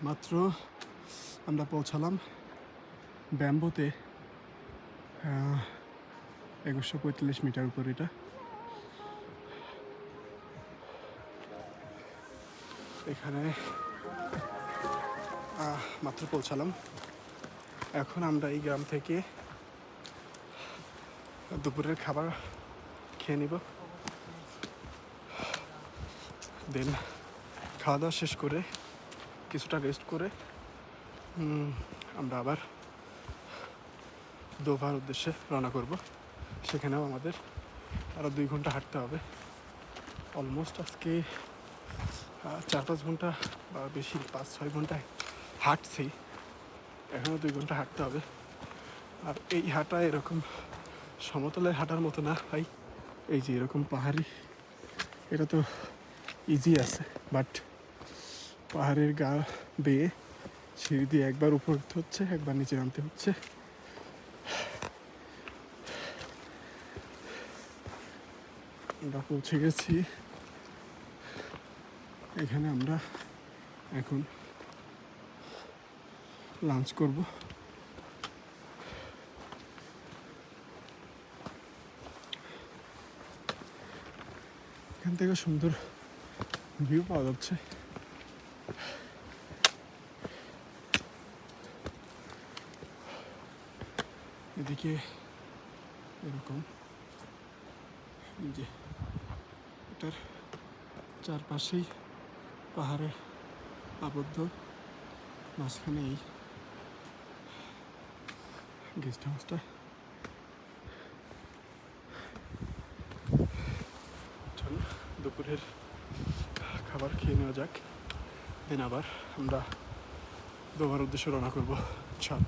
মাত্র আমরা পৌঁছালাম ব্যাম্বোতে। 2145 মিটার উপর এটা। এখানে মাত্র পৌঁছালাম। এখন আমরা এই গ্রাম থেকে দুপুরের খাবার খেয়ে নিব। দেন খাওয়া দাওয়া শেষ করে কিছুটা রেস্ট করে আমরা আবার দোভার উদ্দেশ্যে রওনা করব। সেখানেও আমাদের আরও 2 ঘন্টা হাঁটতে হবে। অলমোস্ট আজকে 4-5 ঘন্টা বা বেশি 5-6 ঘন্টায় হাঁটছি। এখনও 2 ঘন্টা হাঁটতে হবে। আর এই হাঁটা এরকম সমতলের হাঁটার মতো না ভাই। এই যে এরকম পাহাড়ি, এটা তো ইজি আছে, বাট পাহাড়ের গা বেয়ে সিঁড়ি দিয়ে একবার উপর উঠতে হচ্ছে, একবার নিচে নামতে হচ্ছে। আমরা পৌঁছে গেছি। এখানে আমরা এখন লাঞ্চ করব। এখান থেকে সুন্দর ভিউ পাওয়া যাচ্ছে। এদিকে এরকম যে এটার চারপাশেই পাহাড়ে আবদ্ধ, মাঝখানে এই গেস্ট হাউসটা। চলুন দুপুরের খাবার খেয়ে নেওয়া যাক, দেন আবার আমরা দোভার উদ্দেশ্যে রওনা করবো। চল।